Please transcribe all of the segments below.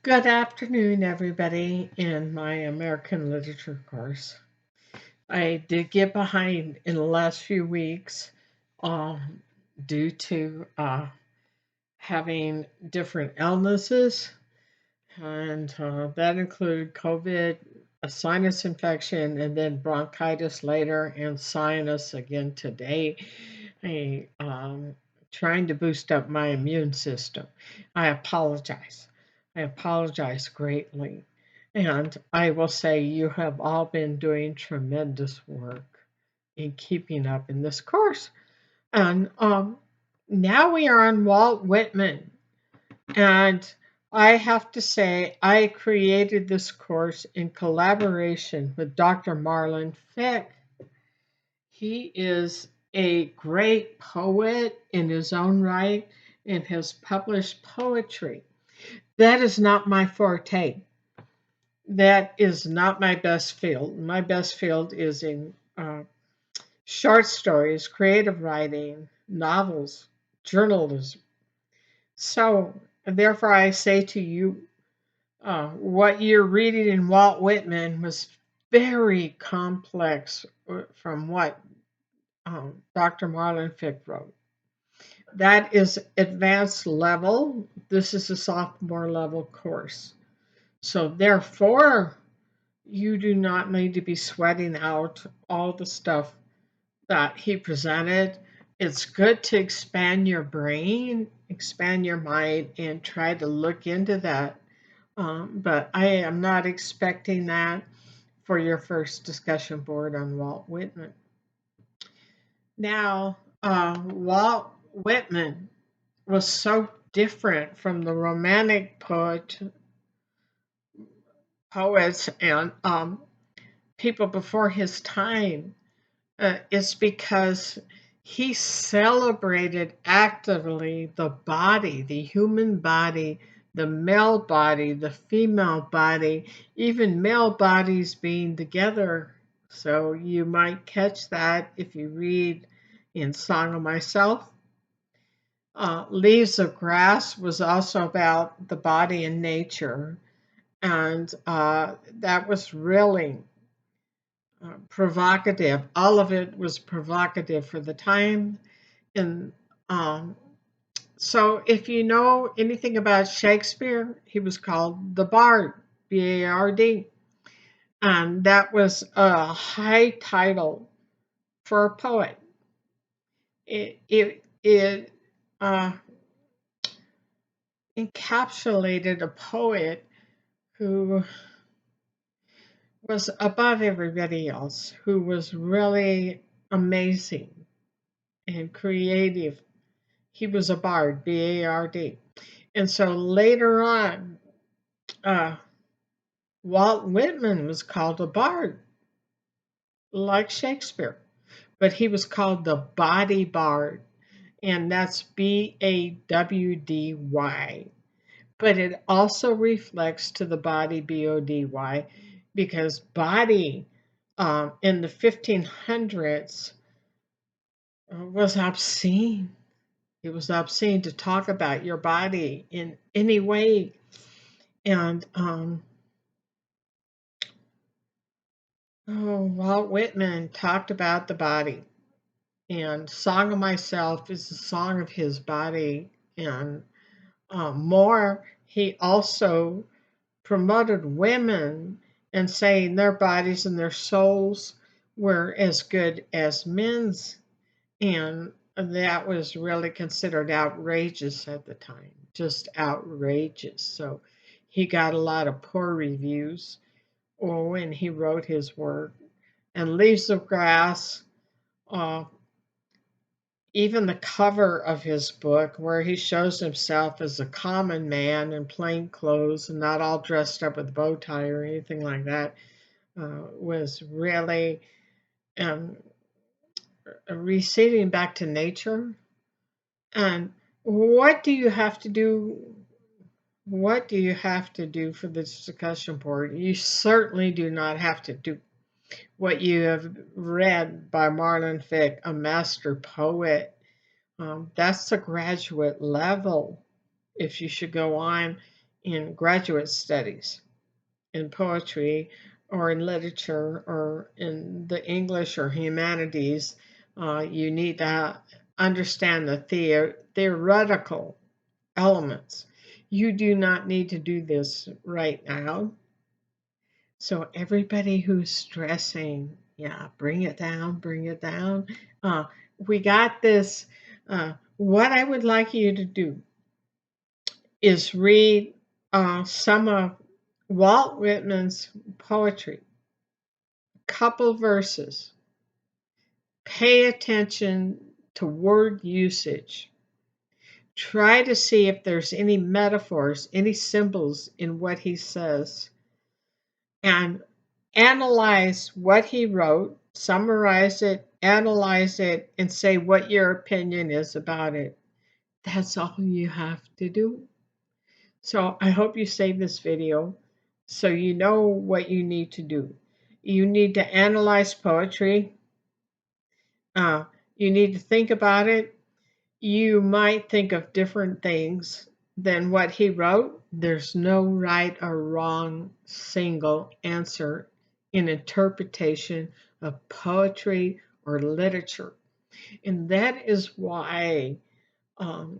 Good afternoon, everybody, in my American literature course. I did get behind in the last few weeks um, due to having different illnesses, and that include COVID, a sinus infection, and then bronchitis later, and sinus again today. I trying to boost up my immune system. I apologize. I apologize greatly. And I will say you have all been doing tremendous work in keeping up in this course. And now we are on Walt Whitman. And I have to say, I created this course in collaboration with Dr. Marlon Fick. He is a great poet in his own right and has published poetry. That is not my forte. That is not my best field. My best field is in short stories, creative writing, novels, journalism. So, therefore, I say to you, what you're reading in Walt Whitman was very complex from what Dr. Marlon Fick wrote. That is advanced level. This is a sophomore level course. So, therefore, you do not need to be sweating out all the stuff that he presented. It's good to expand your brain, expand your mind, and try to look into that. But I am not expecting that for your first discussion board on Walt Whitman. Now, Walt Whitman was so different from the Romantic poets and people before his time. Is because he celebrated actively the body, the human body, the male body, the female body, even male bodies being together. So you might catch that if you read in Song of Myself. Leaves of Grass was also about the body and nature, and that was really provocative. All of it was provocative for the time. And um, so, if you know anything about Shakespeare, he was called the Bard, Bard. And that was a high title for a poet. It uh, encapsulated a poet who was above everybody else, who was really amazing and creative. He was a bard, Bard. And so later on, uh, Walt Whitman was called a bard, like Shakespeare, but he was called the body bard, and that's Bawdy. But it also reflects to the body, Body, because body in the 1500s was obscene. It was obscene to talk about your body in any way. And Walt Whitman talked about the body. And Song of Myself is a song of his body. And more, he also promoted women and saying their bodies and their souls were as good as men's. And that was really considered outrageous at the time, just outrageous. So he got a lot of poor reviews when he wrote his work. And Leaves of Grass, uh, even the cover of his book, where he shows himself as a common man in plain clothes and not all dressed up with a bow tie or anything like that, was really um, receding back to nature. And what do you have to do? What do you have to do for this discussion board? You certainly do not have to do what you have read by Marlon Fick, a master poet. That's the graduate level if you should go on in graduate studies in poetry or in literature or in the English or humanities. You need to understand the theoretical elements. You do not need to do this right now. So everybody who's stressing, yeah, bring it down, bring it down. We got this. What I would like you to do is read some of Walt Whitman's poetry, couple verses. Pay attention to word usage. Try to see if there's any metaphors, any symbols in what he says, and analyze what he wrote, summarize it, analyze it, and say what your opinion is about it. That's all you have to do. So I hope you save this video so you know what you need to do. You need to analyze poetry. Uh, you need to think about it. You might think of different things than what he wrote. There's no right or wrong single answer in interpretation of poetry or literature. And that is why um,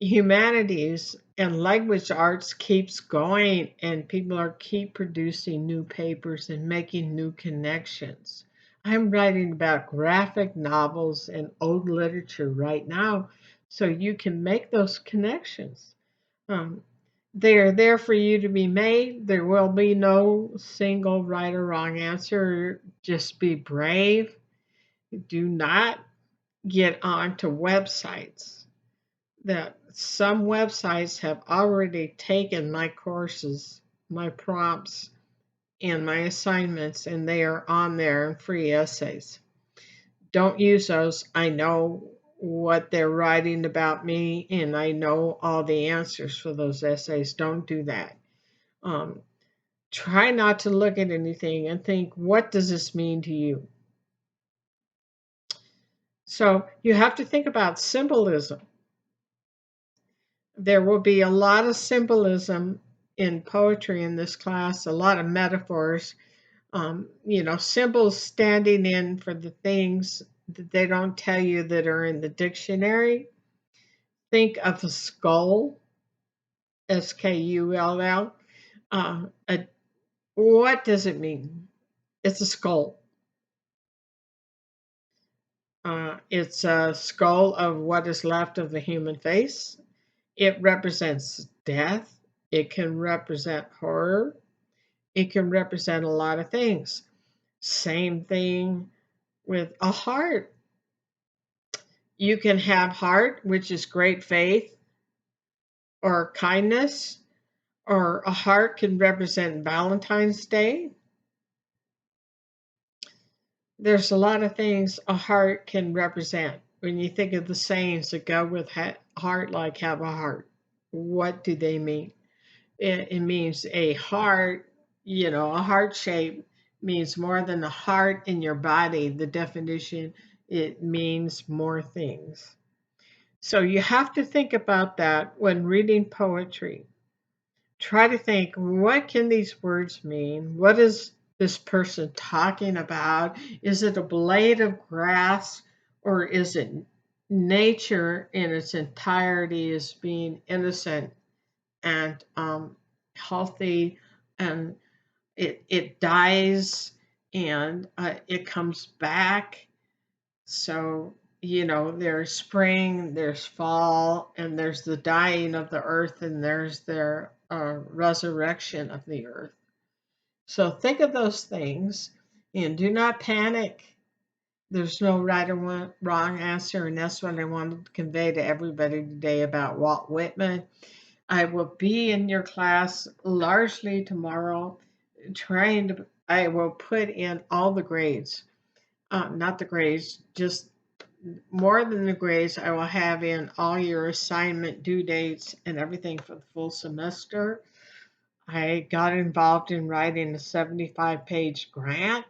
humanities and language arts keeps going, and people are keep producing new papers and making new connections. I'm writing about graphic novels and old literature right now, so you can make those connections. um, they are there for you to be made. There will be no single right or wrong answer. Just be brave. Do not get onto websites that some websites have already taken my courses, my prompts, and my assignments, and they are on there in free essays. Don't use those. I know what they're writing about me, and I know all the answers for those essays. Don't do that. Um, Try not to look at anything and think, what does this mean to you? So you have to think about symbolism. There will be a lot of symbolism in poetry in this class, a lot of metaphors, symbols standing in for the things that they don't tell you that are in the dictionary. Think of a skull, skull. Uh, a, what does it mean? It's a skull. It's a skull of what is left of the human face. It represents death. It can represent horror. It can represent a lot of things. Same thing with a heart. You can have heart, which is great faith or kindness, or a heart can represent Valentine's Day. There's a lot of things a heart can represent. When you think of the sayings that go with heart, like have a heart, what do they mean? It means a heart, a heart shape means more than a heart in your body. The definition, it means more things. So you have to think about that when reading poetry. Try to think, what can these words mean? What is this person talking about? Is it a blade of grass, or is it nature in its entirety as being innocent and healthy, and it dies and it comes back? So, there's spring, there's fall, and there's the dying of the earth, and there's their resurrection of the earth. So think of those things and do not panic. There's no right or wrong answer, and that's what I wanted to convey to everybody today about Walt Whitman. I will be in your class largely tomorrow, I will put in all the grades. Not the grades, just more than the grades. I will have in all your assignment due dates and everything for the full semester. I got involved in writing a 75-page grant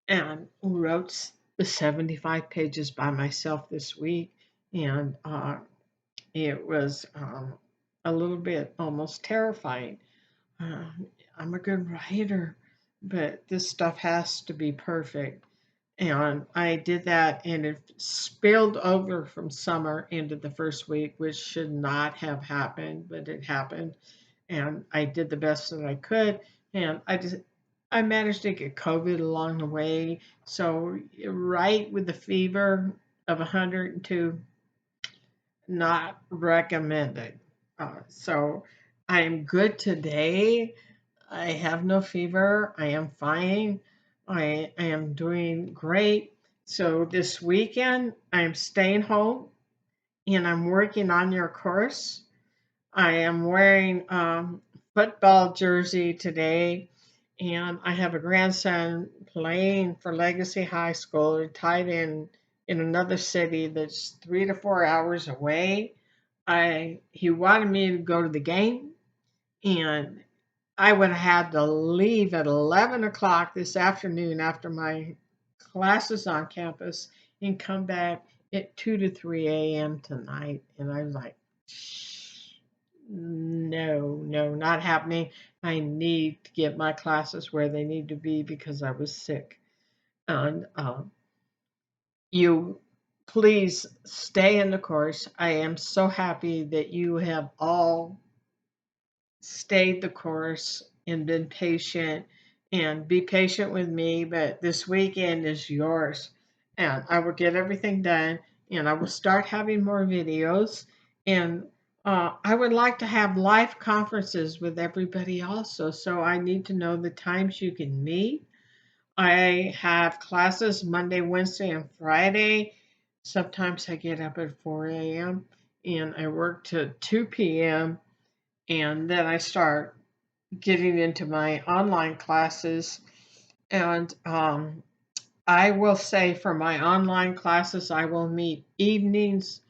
and wrote the 75 pages by myself this week. And it was a little bit almost terrifying. Uh, I'm a good writer, but this stuff has to be perfect. And I did that, and it spilled over from summer into the first week, which should not have happened, but it happened. And I did the best that I could. And I managed to get COVID along the way. So, right with the fever of 102, not recommended. So, I am good today. I have no fever. I am fine. I am doing great. So this weekend, I'm staying home and I'm working on your course. I am wearing football jersey today, and I have a grandson playing for Legacy High School, tied in another city that's 3 to 4 hours away. I He wanted me to go to the game, and I would have had to leave at 11 o'clock this afternoon after my classes on campus and come back at 2 to 3 a.m. tonight. And I was like, no, no, not happening. I need to get my classes where they need to be because I was sick. And you please stay in the course. I am so happy that you have all stayed the course and been patient, and be patient with me, but this weekend is yours, and I will get everything done, and I will start having more videos, and I would like to have live conferences with everybody also, so I need to know the times you can meet. I have classes Monday, Wednesday, and Friday. Sometimes I get up at 4 a.m. and I work to 2 p.m. and then I start getting into my online classes. And I will say for my online classes, I will meet evenings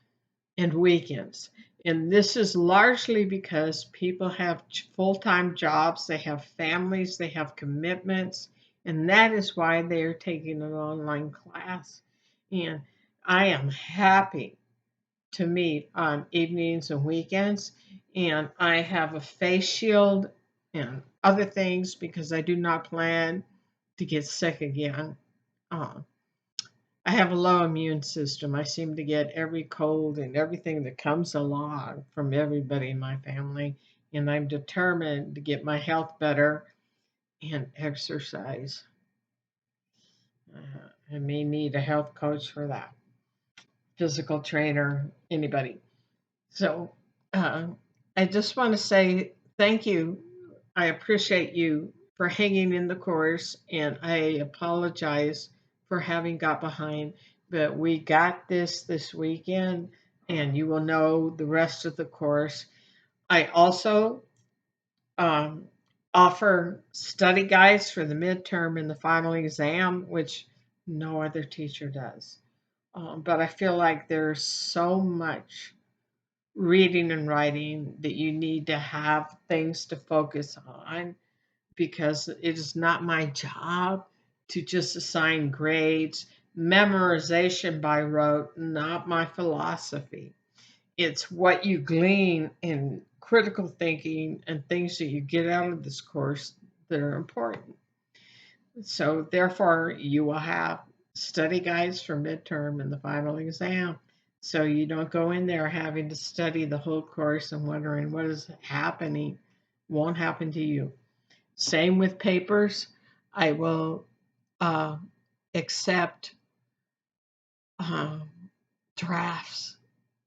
and weekends. And this is largely because people have full time jobs, they have families, they have commitments, and that is why they are taking an online class. And I am happy to meet on evenings and weekends. And I have a face shield and other things because I do not plan to get sick again. Uh, I have a low immune system. I seem to get every cold and everything that comes along from everybody in my family. And I'm determined to get my health better and exercise. I may need a health coach for that, physical trainer, anybody. So uh, I just want to say thank you. I appreciate you for hanging in the course, and I apologize for having got behind. But we got this weekend, and you will know the rest of the course. I also um, offer study guides for the midterm and the final exam, which no other teacher does. But I feel like there's so much reading and writing that you need to have things to focus on because it is not my job to just assign grades. Memorization by rote, not my philosophy. It's what you glean in critical thinking and things that you get out of this course that are important. So, therefore, you will have study guides for midterm and the final exam. So, you don't go in there having to study the whole course and wondering what is happening. Won't happen to you. Same with papers. I will uh, accept um, drafts,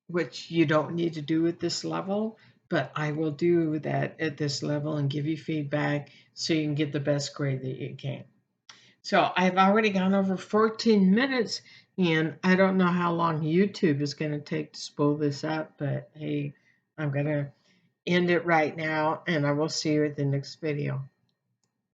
which you don't need to do at this level, but I will do that at this level and give you feedback so you can get the best grade that you can. So I've already gone over 14 minutes, and I don't know how long YouTube is going to take to spool this up, but hey, I'm going to end it right now, and I will see you at the next video.